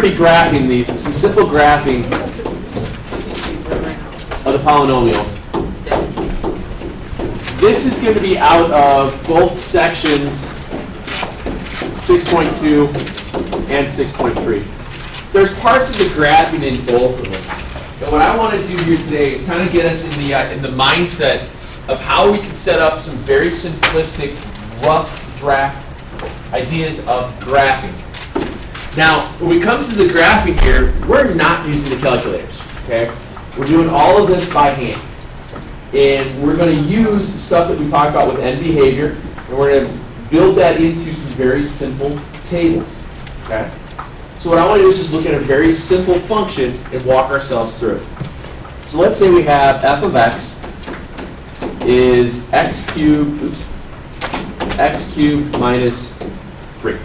going to be graphing these, some simple graphing of the polynomials. This is going to be out of both sections 6.2 and 6.3. There's parts of the graphing in both of them. And what I want to do here today is kind of get us in the mindset of how we can set up some very simplistic, rough draft ideas of graphing. Now, when it comes to the graphing here, we're not using the calculators, okay? We're doing all of this by hand. And we're going to use stuff that we talked about with end behavior, and we're going to build that into some very simple tables, okay? So what I want to do is just look at a very simple function and walk ourselves through it. So let's say we have f of x is x cubed minus 3.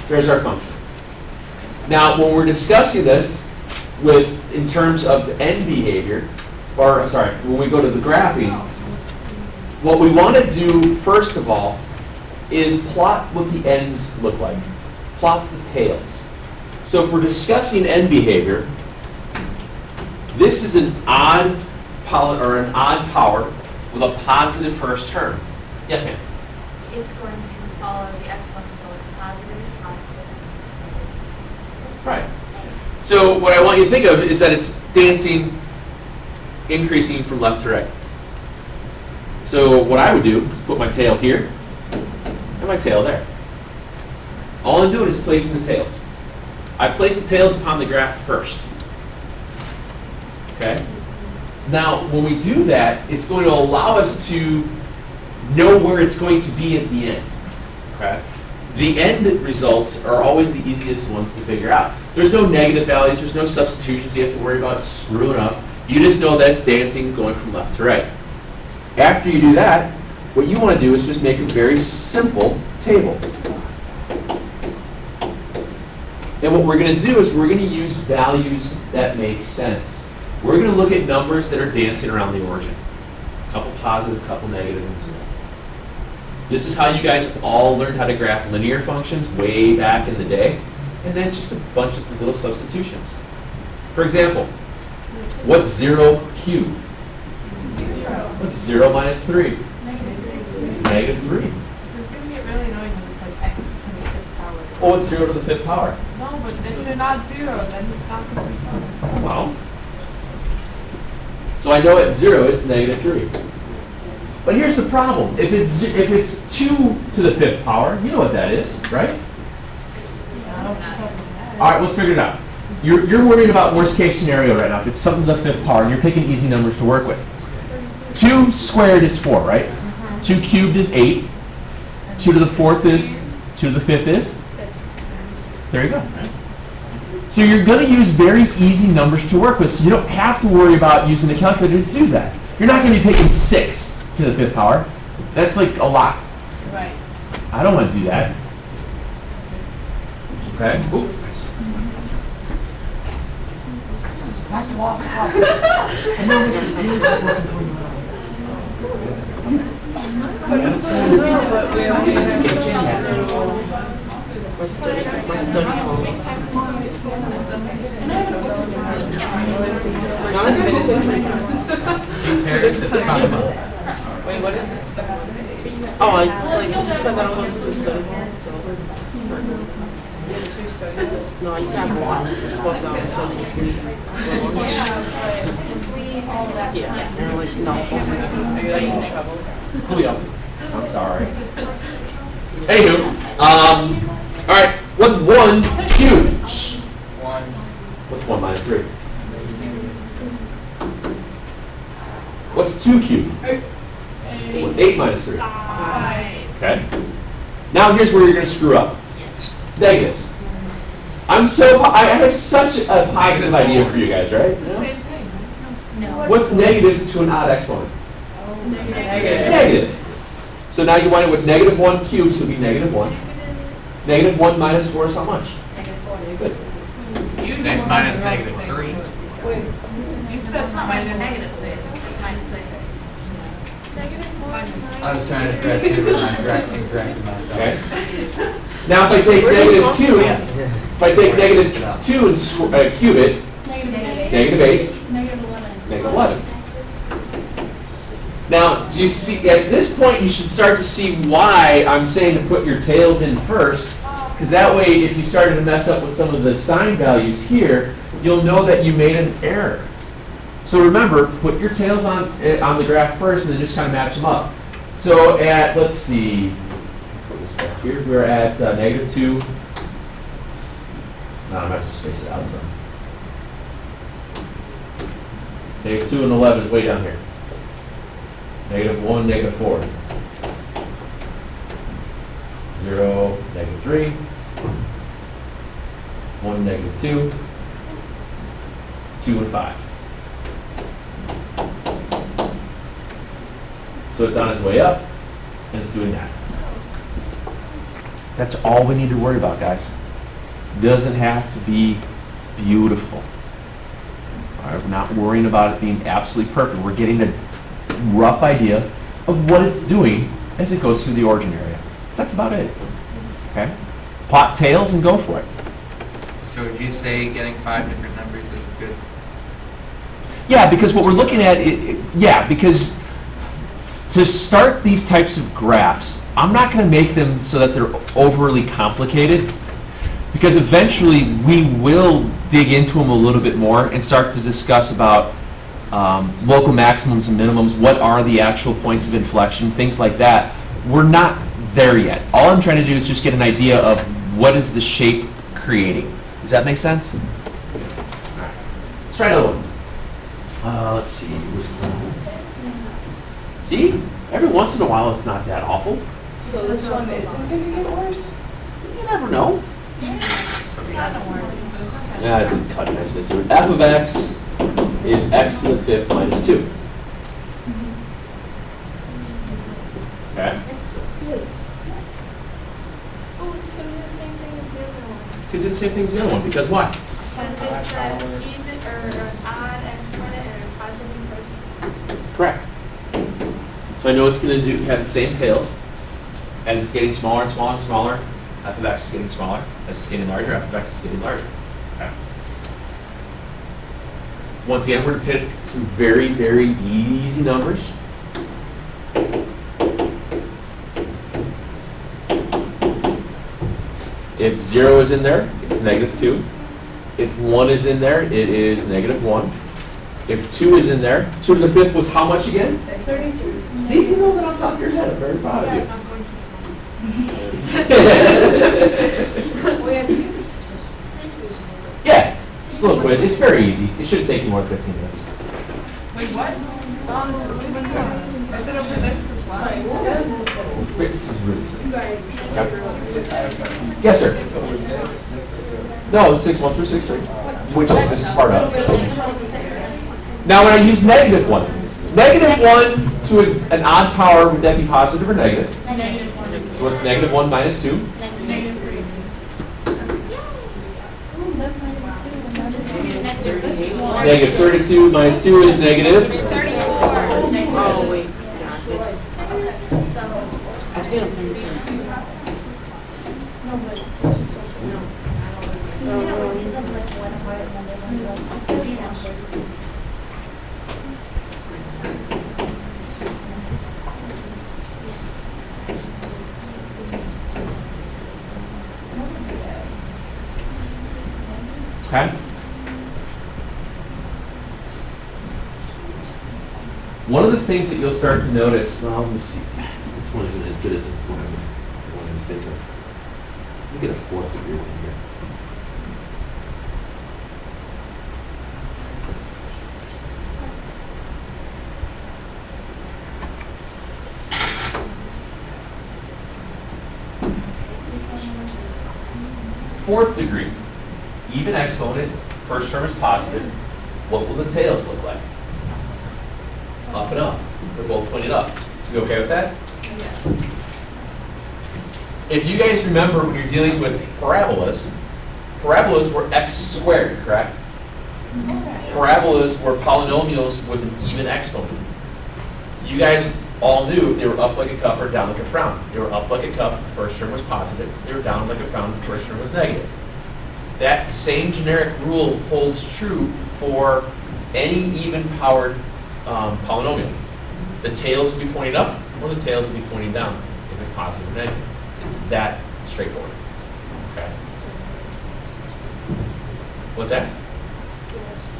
There's our function. Now, when we're discussing this in terms of end behavior, or sorry, when we go to the graphing, what we want to do first of all is plot what the ends look like. Plot the tails. So if we're discussing end behavior, this is an odd power with a positive first term. Yes, ma'am? It's going to follow the x1, so it's positive, it's positive. Right. So what I want you to think of is that it's dancing, increasing from left to right. So what I would do is put my tail here and my tail there. All I'm doing is placing the tails. I place the tails upon the graph first. Okay? Now, when we do that, it's going to allow us to know where it's going to be at the end. Okay? The end results are always the easiest ones to figure out. There's no negative values, there's no substitutions you have to worry about screwing up. You just know that's dancing going from left to right. After you do that, what you want to do is just make a very simple table. And what we're going to do is we're going to use values that make sense. We're going to look at numbers that are dancing around the origin. A couple positive, a couple negative, and zero. This is how you guys all learned how to graph linear functions way back in the day. And then it's just a bunch of little substitutions. For example, what's 0 cubed? 0. What's 0 minus 3? Negative 3. This gets get really annoying when it's like x to the 5th power. Oh, what's 0 to the 5th power? No, but if they're not 0, then it's not going to be fun. Well, so I know at 0 it's negative 3. But here's the problem. If it's 2 to the 5th power, you know what that is, right? All right, let's figure it out. You're worrying about worst case scenario right now. If it's something to the 5th power, and you're picking easy numbers to work with. 2 squared is 4, right? 2 cubed is 8. 2 to the 4th is, 2 to the 5th is? There you go. So you're going to use very easy numbers to work with, so you don't have to worry about using a calculator to do that. You're not going to be picking 6 to the 5th power. That's like a lot. Right. I don't want to do that. Okay? Ooh. Wait, what is it? Oh, it's like, it's because I don't want to study hall, so. No, I used to have one. It's supposed to have study degree. Just leave all of that Yeah, time. and I'm like, no. Are you like in trouble? Julio. I'm sorry. Anywho, all right, what's 1 cubed? Shh. 1. What's 1 minus 3? What's 2 cubed? What's 8 minus 3? 5. Okay. Now here's where you're going to screw up. Negatives. I have such a positive idea for you guys, right? It's the same thing. No. What's negative to an odd exponent? Negative. Negative. So now you wind up with negative 1 cubed, so it'll be negative 1. Negative 1 minus 4 is how much? Good. Next minus negative 3. You said That's not minus minus negative, it's minus negative. negative 1. I was trying to correct you, but I'm correcting myself. Okay. Now, if I take Where are you negative 2, Yes. if I take negative 2 and cube it, negative 8, Negative 11. negative 11. Now, do you see, at this point, you should start to see why I'm saying to put your tails in first, because that way, if you started to mess up with some of the sign values here, you'll know that you made an error. So remember, put your tails on the graph first, and then just kind of match them up. So at, let's see, put this back here, we're at negative 2. No, I'm not supposed to space it out, so. Negative 2 and 11 is way down here. Negative 1, negative 4. 0, negative 3. 1, negative 2. 2 and 5. So it's on its way up, and it's doing that. That's all we need to worry about, guys. Doesn't have to be beautiful. All right, we're not worrying about it being absolutely perfect. We're getting a rough idea of what it's doing as it goes through the origin area. That's about it. Okay? Plot tails and go for it. So would you say getting 5 different numbers is good? Yeah, because what we're looking at, because to start these types of graphs, I'm not going to make them so that they're overly complicated, because eventually we will dig into them a little bit more and start to discuss about local maximums and minimums, what are the actual points of inflection, things like that. We're not there yet. All I'm trying to do is just get an idea of what is the shape creating. Does that make sense? Let's try another one. Let's see. See? Every once in a while it's not that awful. So this one isn't going to get worse? You never know. Yeah, I didn't cut it nicely. So f of x is x to the 5th minus 2. Okay? Oh, it's going to do the same thing as the other one. It's going to do the same thing as the other one, because why? Because it's an even or an odd exponent and a positive quotient. Correct. So I know it's going to have the same tails. As it's getting smaller and smaller and smaller, f of x is getting smaller. As it's getting larger, f of x is getting larger. Okay. Once again, we're going to pick some very, very easy numbers. If 0 is in there, it's negative 2. If 1 is in there, it is negative 1. If 2 is in there, 2 to the 5th was how much again? 32. See, you know that on top of your head. I'm very proud of you. I'm going Yeah, just a little quiz. It's very easy. It shouldn't take you more than 15 minutes. Wait, what? Is it over this as well? Wait, this is really simple. Okay. Yes, sir. No, 6-1 through 6-3, which is this is part of. Now, when I use negative 1 to an odd power, would that be positive or negative? Negative 1. So what's negative 1 minus 2? Negative 3. Negative 32 minus 2 is negative. 34. Oh, wait. So, I've seen them 36. Okay? One of the things that you'll start to notice, well, let me see. This one isn't as good as what I wanted to think of. Let me get a 4th degree one here. Fourth degree, even exponent, first term is positive. What will the tails look like? Up and up. They're both pointed up. You okay with that? If you guys remember when you're dealing with parabolas, parabolas were x squared, correct? Parabolas were polynomials with an even exponent. You guys all knew if they were up like a cup or down like a frown. They were up like a cup, the first term was positive. They were down like a frown, the first term was negative. That same generic rule holds true for any even-powered polynomial. The tails will be pointing up, or the tails will be pointing down if it's positive or negative. It's that straightforward. Okay. What's that?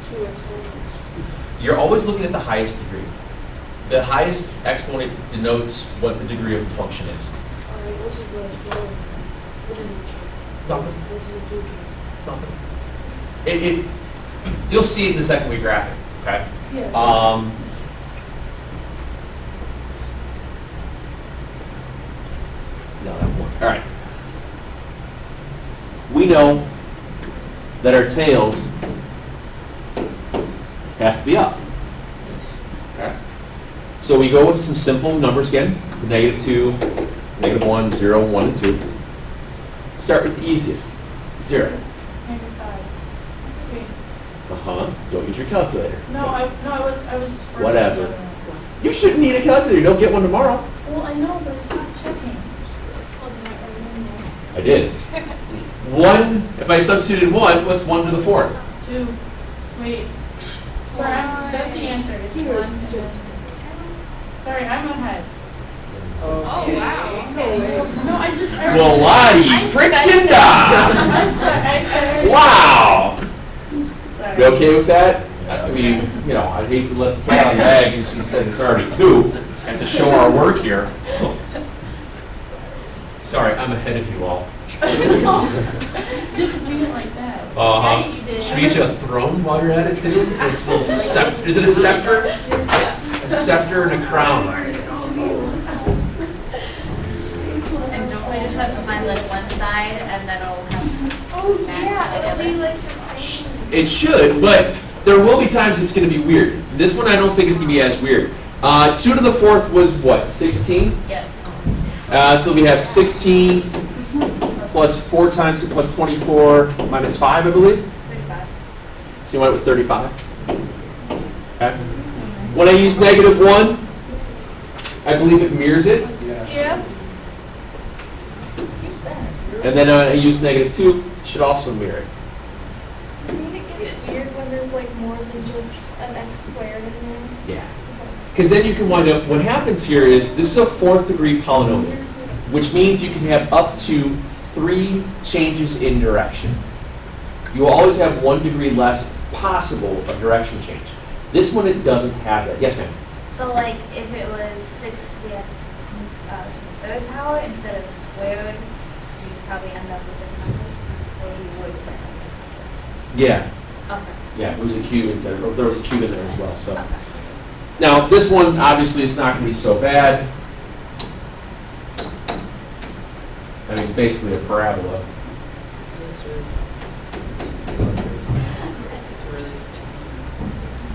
Two exponents. You're always looking at the highest degree. The highest exponent denotes what the degree of the function is. Alright, what is the exponent? What is it? Nothing. What does it do? Nothing. You'll see it in the second we graph it. Okay. Yeah. No, that won't. All right. We know that our tails have to be up. Okay. So we go with some simple numbers again: -2, -1, 0, 1, and 2. Start with the easiest, 0. -5. That's okay. Don't use your calculator. No, I was. for Whatever. the other one. You shouldn't need a calculator. You'll get one tomorrow. Well, I know, but it's just checking. I did. 1. If I substituted 1, what's 1 to the 4th? 2. Wait. Sorry, that's the answer. It's 1 and then. Sorry, I'm ahead. Oh, wow. Okay. No, I just. Well, Lottie, frickin' da! Wow. Sorry. You okay with that? I mean, you know, I'd hate to let the cat out of the bag and she said it's already 2 and to show our work here. Sorry, I'm ahead of you all. Didn't mean it like that. Uh-huh. Yeah, you did. Should we get you a throne while you're at it too? This little scepter. Is it a scepter? A scepter and a crown. And don't we just have to find like one side and then it'll have Oh, yeah, it'll be like the same. It should, but there will be times it's going to be weird. This one I don't think is going to be as weird. 2 to the 4th was what, 16? yes. So we have 16 plus 4 times 2 plus 24 minus 5, I believe. 35. So you went with 35. Okay. When I use -1, I believe it mirrors it. Yeah. And then I use -2, it should also mirror it. I think it gets weird when there's like more than just an x squared in there. Yeah. Because then you can wind up, what happens here is, this is a 4th degree polynomial, which means you can have up to 3 changes in direction. You will always have 1 degree less possible of direction change. This one, it doesn't have that. Yes, ma'am? So like if it was 6 to the x third power instead of squared, you'd probably end up with different numbers, or you would end up with Yeah. different numbers. Yeah, it was a cube instead, or there was a cube in there as well, so. Okay. Okay. Now, this one, obviously, it's not going to be so bad. I mean, it's basically a parabola.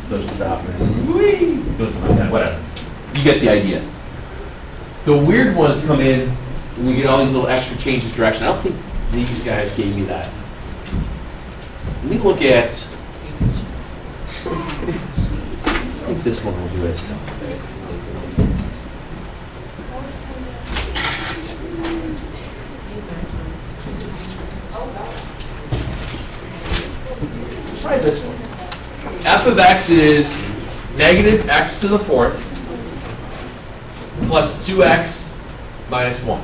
So just stop it. Doing something like that, whatever. You get the idea. The weird ones come in when we get all these little extra changes direction. I don't think these guys gave me that. Let me look at, I think this one will do it. Try this one. F of x is negative x to the 4th plus 2x minus 1.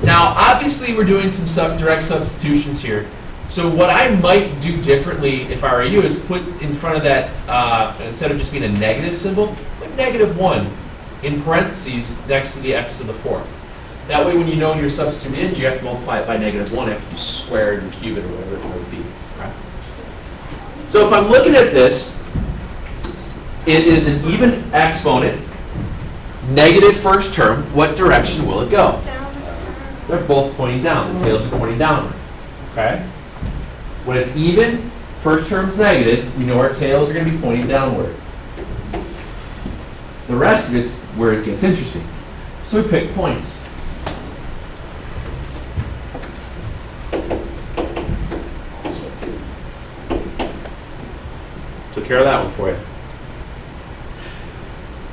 Now, obviously, we're doing some direct substitutions here. So what I might do differently if I were you is put in front of that, instead of just being a negative symbol, put -1 in parentheses next to the x to the 4th. That way, when you know you're substituting in, you have to multiply it by -1 after you square it and cube it or whatever it might be. Right? So if I'm looking at this, it is an even exponent, negative first term. What direction will it go? Down. They're both pointing down. The tails are pointing downward. Okay? When it's even, first term's negative, we know our tails are going to be pointing downward. The rest of it's where it gets interesting. So we pick points. Took care of that one for you.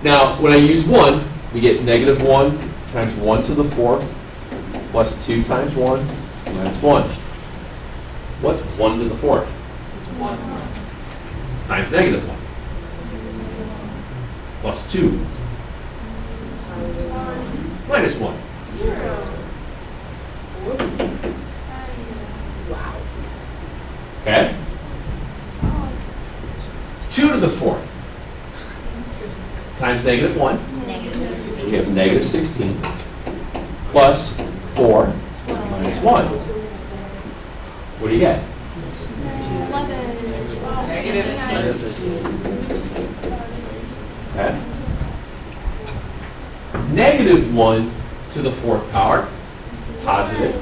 Now, when I use 1, we get negative 1 times 1 to the 4th plus 2 times 1 minus 1. What's 1 to the 4th? 1. Times negative 1 plus 2 minus 1. 0. Okay? 2 to the 4th times negative 1. Negative. So we have negative 16 plus 4 minus 1. What do you get? 11. Okay. Negative 1 to the 4th power, positive.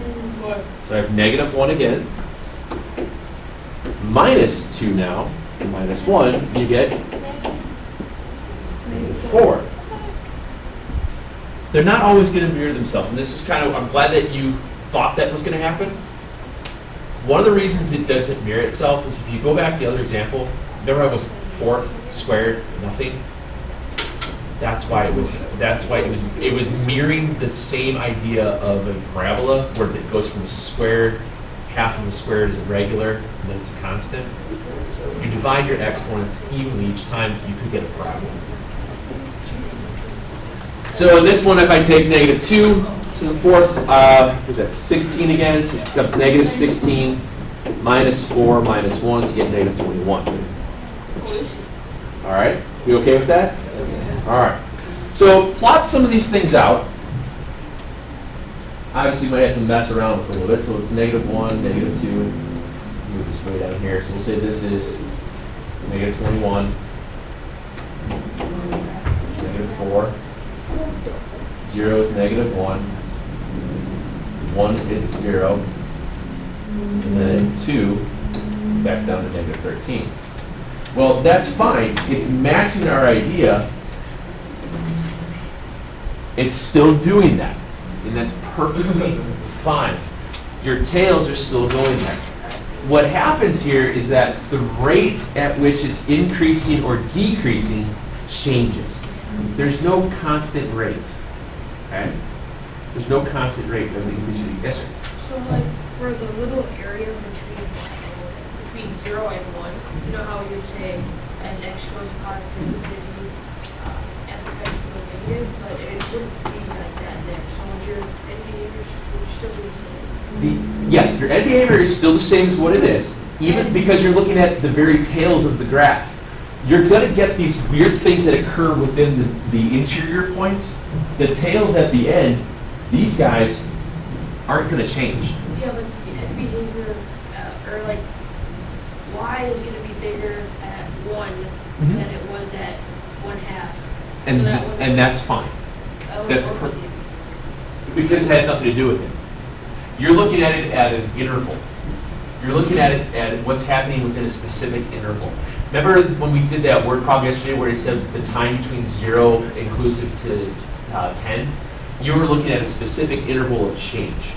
So I have negative 1 again. Minus 2 now, minus 1, you get 4. They're not always going to mirror themselves. And this is kind of, I'm glad that you thought that was going to happen. One of the reasons it doesn't mirror itself is if you go back to the other example, remember I was 4th squared, nothing? That's why it was mirroring the same idea of a parabola where it goes from a squared, half of a squared is a regular, and then it's a constant. If you divide your exponents evenly each time, you could get a parabola. So in this one, if I take negative 2 to the 4th, what is that, 16 again, so it becomes negative 16 minus 4 minus 1, so you get negative 21. All right, you okay with that? All right. So plot some of these things out. Obviously, you might have to mess around with it a little bit. So it's negative 1, negative 2. Move this way down here. So we'll say this is negative 21, negative 4. 0 is negative 1. 1 is 0. And then 2 is back down to negative 13. Well, that's fine. It's matching our idea. It's still doing that. And that's perfectly fine. Your tails are still going there. What happens here is that the rate at which it's increasing or decreasing changes. There's no constant rate. Okay? There's no constant rate of the increasing. Yes, sir? So like for the little area between 0 and 1, you know how you'd say as x goes positive, infinity, f of x goes negative, but it wouldn't be like that there. So would your end behavior would still be the same? Yes, your end behavior is still the same as what it is, even because you're looking at the very tails of the graph. You're going to get these weird things that occur within the interior points. The tails at the end, these guys aren't going to change. Yeah, but the end behavior, or like y is going to be bigger at 1 than it was at 1/2. And, So that would- and that's fine. That would That's work. perfect. Because it has nothing to do with it. You're looking at it at an interval. You're looking at it at what's happening within a specific interval. Remember when we did that word problem yesterday where it said the time between 0 inclusive to 10? You were looking at a specific interval of change.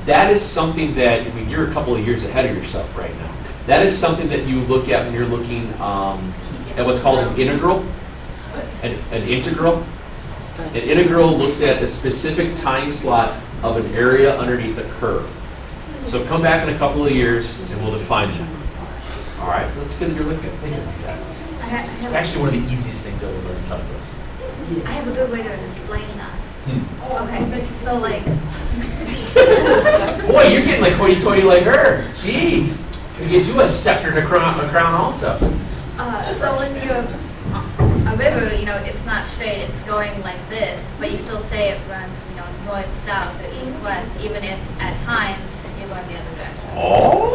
That is something that, I mean, you're a couple of years ahead of yourself right now. That is something that you look at when you're looking at what's called an integral. An integral. An integral looks at a specific time slot of an area underneath a curve. So come back in a couple of years and we'll define that. All right, let's get into looking at things like that. It's actually one of the easiest things to learn calculus. I have a good way to explain that. Okay, so like, Boy, you're getting like hoity-toity like her. Jeez. We get you a scepter and a crown also. so when you're a river, you know, it's not straight, it's going like this, but you still say it runs, you know, north, south, or east, west, even if at times you're going the other direction. Oh.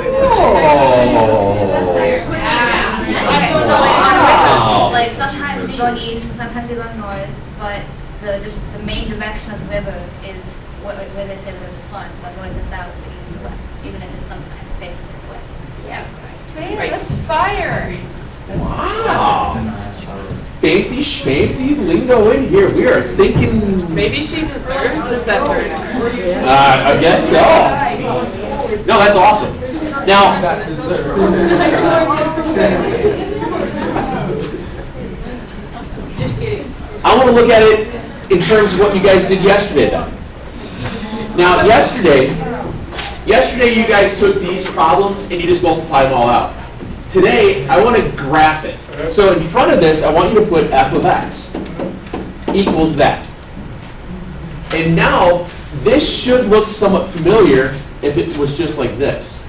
Okay, so like on a river, like sometimes you're going east and sometimes you're going north, but the main direction of the river is where they say the river's flowing, so I'm going the south, the east, and the west, even if it's sometimes facing the other way. Yeah. Man, that's fire. Wow. Fancy schmancy lingo in here. We are thinking. Maybe she deserves the scepter. I guess so. No, that's awesome. Now, Just kidding. I want to look at it in terms of what you guys did yesterday then. Now, yesterday you guys took these problems and you just multiplied them all out. Today, I want to graph it. So in front of this, I want you to put f of x equals that. And now, this should look somewhat familiar if it was just like this.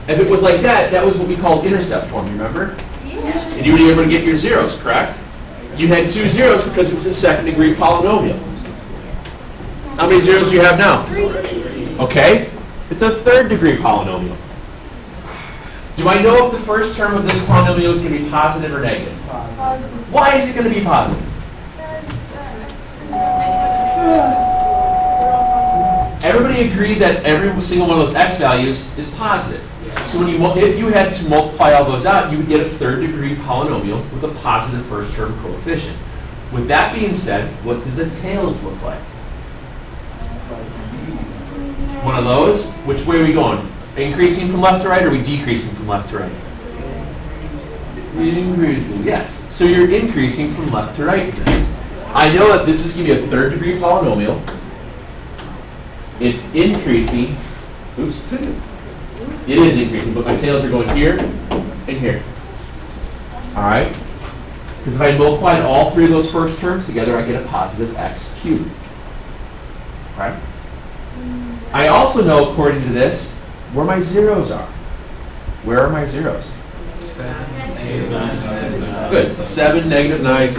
If it was like that, that was what we called intercept form, you remember? Yeah. And you would be able to get your zeros, correct? You had 2 zeros because it was a second degree polynomial. How many zeros do you have now? 3. Okay, it's a third degree polynomial. Do I know if the first term of this polynomial is going to be positive or negative? Positive. Why is it going to be positive? Everybody agreed that every single one of those x values is positive. So when if you had to multiply all those out, you would get a third degree polynomial with a positive first term coefficient. With that being said, what did the tails look like? One of those. Which way are we going? Increasing from left to right, or are we decreasing from left to right? Increasing, yes. So you're increasing from left to right in this. I know that this is going to be a third degree polynomial. It's increasing. Oops. It is increasing, but my tails are going here and here. All right? Because if I multiplied all 3 of those first terms together, I get a positive x cubed. All right? I also know, according to this, where my zeros are. Where are my zeros? 7, negative 9, Good. 7, negative 9,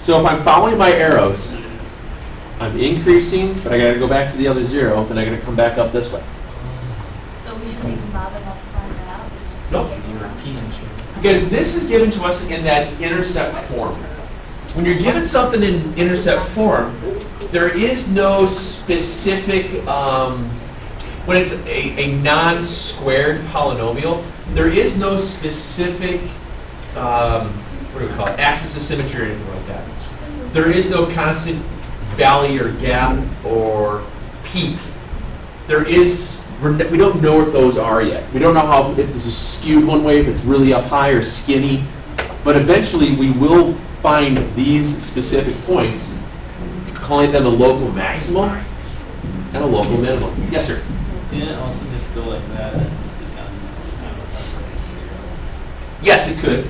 so if I'm following my arrows, I'm increasing, but I got to go back to the other 0, then I got to come back up this way. So we shouldn't even bother multiplying that out? Nope. Because this is given to us in that intercept form. When you're given something in intercept form, there is no specific, when it's a non-squared polynomial, there is no specific, what do we call it, axis of symmetry or anything like that. There is no constant valley or gap or peak. There is, we don't know what those are yet. We don't know how, if this is skewed one way, if it's really up high or skinny. But eventually we will find these specific points, calling them a local maximum and a local minimum. Yes, sir? Can it also just go like that and just become Yes, it could.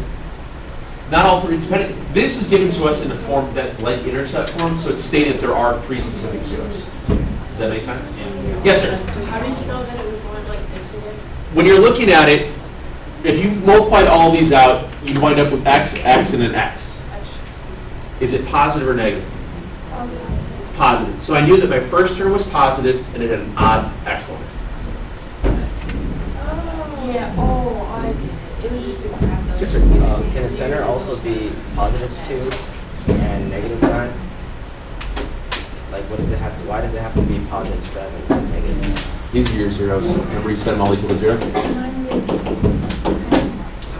Not all 3, depending. This is given to us in a form that's like intercept form, so it's stated there are 3 specific zeros. Does that make sense? Yes, sir? How did you know that it was going like this again? When you're looking at it, if you've multiplied all these out, you wind up with x, x, and an x. Is it positive or negative? Positive. So I knew that my first term was positive and it had an odd exponent. Yeah, it was just the graph though. Yes, sir. Can a center also be positive 2 and negative 9? Like, what does it have to, why does it have to be positive 7 and negative 9? These are your zeros. Remember you set them all equal to 0?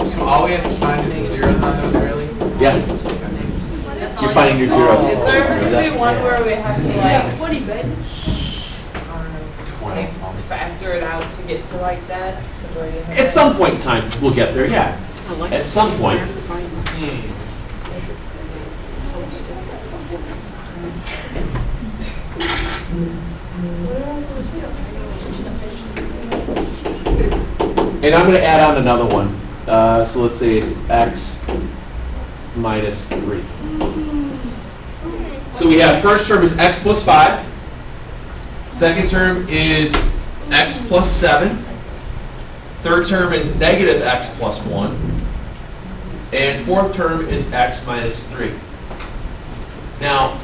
So all we have to find is the zeros on those, really? Yeah. That's all You're finding your zeros. Is there Remember going to be that? one where we have to like 20, babe. factor it out to get to like that? To where you have At some point in time, we'll get there, yeah. At some point. And I'm going to add on another one. So let's say it's x minus 3. So we have first term is x plus 5. Second term is x plus 7. Third term is negative x plus 1. And fourth term is x minus 3. Now,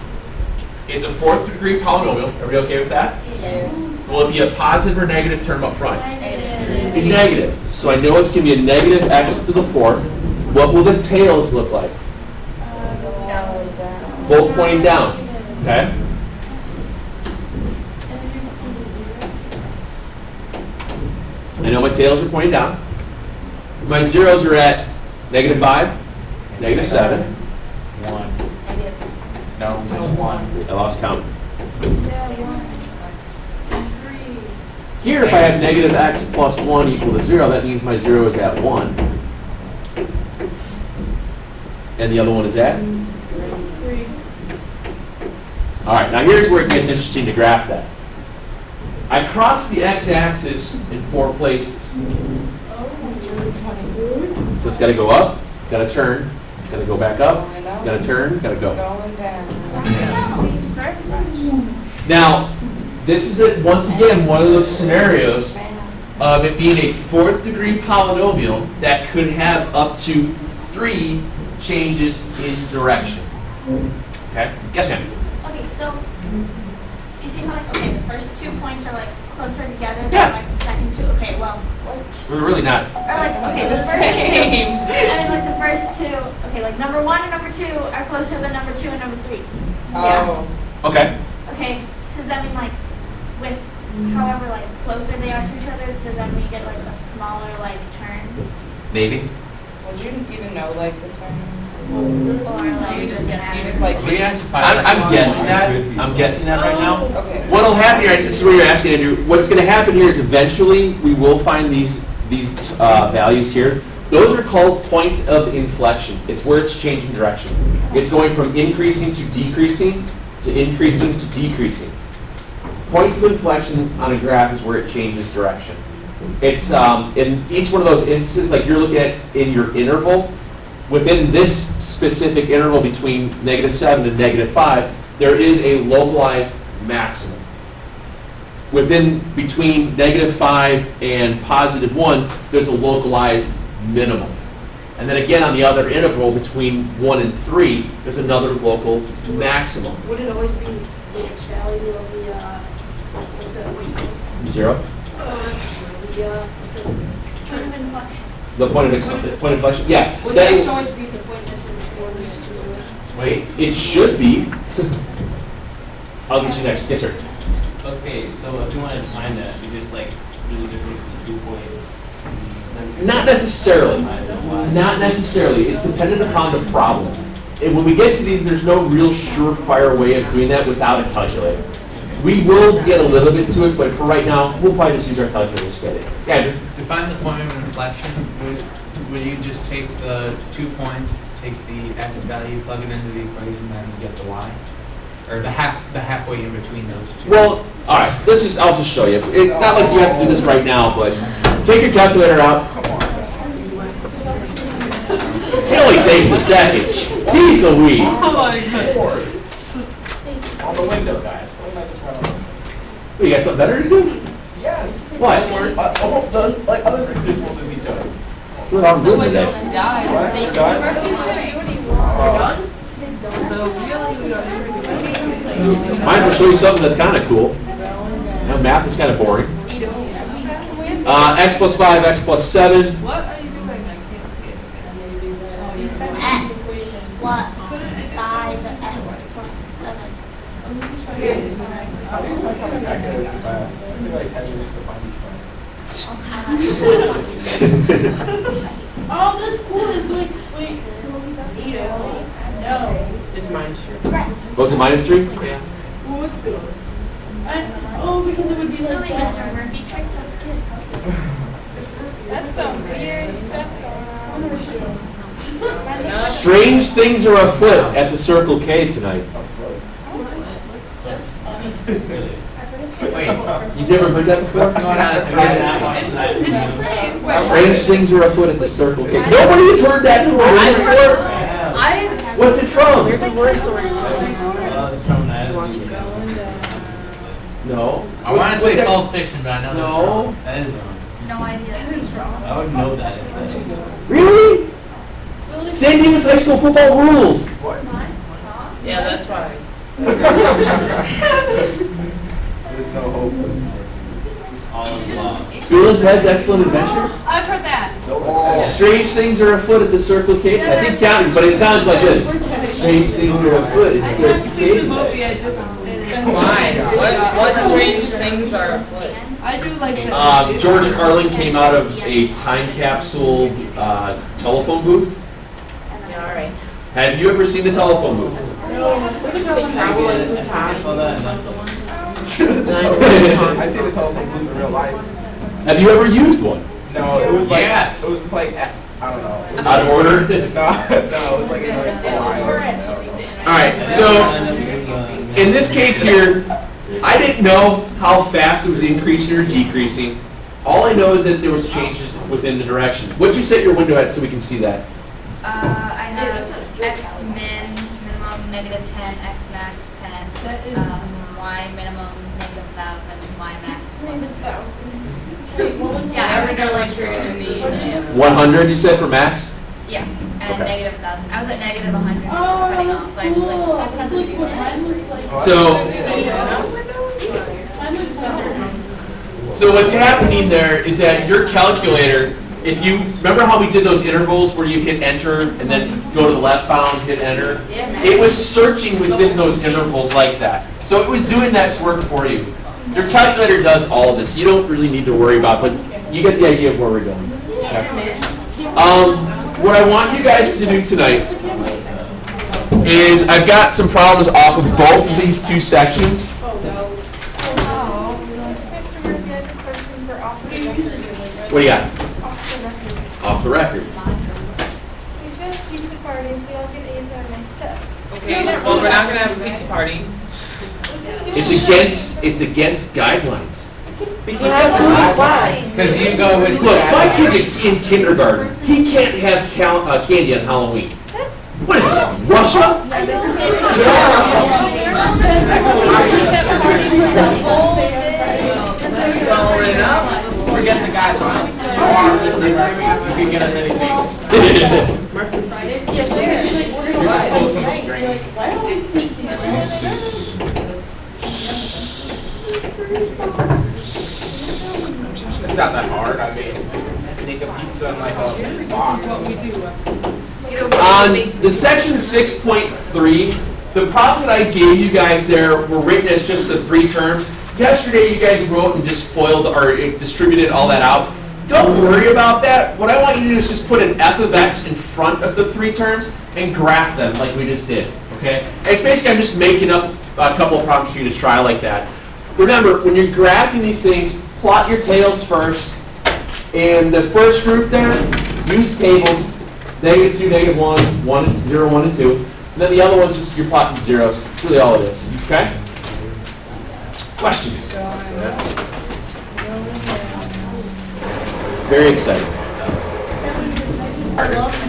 it's a fourth degree polynomial. Are we okay with that? Yes. Will it be a positive or negative term up front? Negative. Be negative. So I know it's going to be a negative x to the fourth. What will the tails look like? Both pointing down. Okay? I know my tails are pointing down. My zeros are at negative 5, negative 7. 1. No, just 1. I lost count. Here, if I have negative x plus 1 equal to 0, that means my 0 is at 1. And the other one is at? 3. All right, now here's where it gets interesting to graph that. I cross the x-axis in 4 places. That's really funny. So it's got to go up, got to turn, got to go back up, got to turn, got to go. Going down. Now, this is once again one of those scenarios of it being a 4th degree polynomial that could have up to 3 changes in direction. Okay? Yes, ma'am? Okay, so, do you see how, like, okay, the first 2 points are, like, closer together Yeah. than, like, the second 2? Okay, well, We're really not. or, like, okay, the first 2, I mean, like, the first 2, okay, like, number 1 and number 2 are closer than number 2 and number 3. Oh. Okay. Okay, so does that mean, like, with however, like, closer they are to each other, does that mean you get, like, a smaller, like, turn? Maybe. Would you even know, like, the term? Or, like, You just an like. I'm guessing that. I'm guessing that right now. Okay. What'll happen here, this is what you're asking, Andrew, what's going to happen here is eventually we will find these values here. Those are called points of inflection. It's where it's changing direction. It's going from increasing to decreasing to increasing to decreasing. Points of inflection on a graph is where it changes direction. It's in each one of those instances, like you're looking at in your interval, within this specific interval between -7 and -5, there is a localized maximum. Between -5 and +1, there's a localized minimum. And then again, on the other interval between 1 and 3, there's another local maximum. Would it always be the x value of the, what's that, what you call it? 0. The, Turn of inflection. The point of inflection, yeah. would that the x is- always be the point that's in before the Wait, it should be. I'll get you next. Yes, sir. Okay, so if you want to define that, you just like do the difference between 2 points. Not necessarily. I don't know why. Not necessarily. It's dependent upon the problem. And when we get to these, there's no real surefire way of doing that without a calculator. We will get a little bit to it, but for right now, we'll probably just use our calculators to get it. Yeah, Andrew? Define the point of inflection. Would you just take the 2 points, take the x value, plug it into the equation, and then get the y? Or the halfway in between those two? Well, all right. I'll just show you. It's not like you have to do this right now, but take your calculator out. It only takes a second. Jeez Louise. On the window, guys. What, you got something better to do? Yes. What? Almost does like other things you're supposed to teach us. That's what I'm doing today. What? You're done? Might as well show you something that's kind of cool. Now, math is kind of boring. X plus 5, x plus 7. What are you doing? I can't see it. X plus 5x plus 7. How do you type on the calculators class? It took like 10 years to find each one. Oh, that's cool. It's like, wait. No. It's mine, sure. Was it -3? Yeah. What? Oh, because it would be Silly like Mr. that. Murphy tricks on kids. That's some weird stuff going on. Strange things are afoot at the Circle K tonight. That's funny. Really. Wait, You've never heard that before? what's going on? Strange things are afoot at the Circle K. Nobody has heard that before. What's it from? We're the worst storyteller. It's from that. No. I want to What's say that? Pulp Fiction, but I know that's No. wrong. That is wrong. No idea. I would know that if that. Really? San Dimas High School football rules. Yeah, that's why. There's no hope. All is lost. Bill and Ted's Excellent Adventure. I've heard that. Strange things are afoot at the Circle K. I think counting, but it sounds like this. Strange things are afoot at Circle I've seen the K. movie. I just didn't. Why? What strange things are afoot? I do like that. George Carlin came out of a time capsule telephone booth. Yeah, all right. Have you ever seen the telephone booth? Wasn't it called the Travel in I saw that. I see the telephone booths in real life. Have you ever used one? No, it was like, Yes. it was just like, I don't know. It was Out of order? No, it was like in like July or something. All right, so in this case here, I didn't know how fast it was increasing or decreasing. All I know is that there was changes within the direction. What'd you set your window at so we can see that? I have X min, minimum negative 10, X max 10, Y minimum negative 1,000, Y max 1,000. Yeah, I was at like 100, you said for max? yeah, and Okay. negative 1,000. I was at negative 100. Oh, that's so I was like, cool. that That's doesn't like do what that. mine was like. So, Mine looks better. so what's happening there is that your calculator, if you, remember how we did those intervals where you hit enter and then go to the left bound, hit enter? It was searching within those intervals like that. So it was doing that work for you. Your calculator does all of this. You don't really need to worry about it, but you get the idea of where we're going. Okay. What I want you guys to do tonight is I've got some problems off of both of these two sections. What do you got? Off the record. We should have pizza party if we all get A's on our next test. Okay, well, we're not gonna have a pizza party. It's against guidelines. We can have class. Because you go with. Look, my kid's in kindergarten. He can't have candy on Halloween. What is this, Russia? Forget the guidelines. You can get us anything. Pull some strings. It's not that hard. I mean, sneak a pizza in like a box. On the section 6.3, the problems that I gave you guys there were written as just the three terms. Yesterday, you guys wrote and just foiled or distributed all that out. Don't worry about that. What I want you to do is just put an f of x in front of the three terms and graph them like we just did, okay? And basically, I'm just making up a couple of problems for you to try like that. Remember, when you're graphing these things, plot your tails first. And the first group there, use tables, -2, -1, 1 and 0, 1 and 2. And then the other one's just you're plotting zeros. That's really all it is, okay? Questions? Very exciting.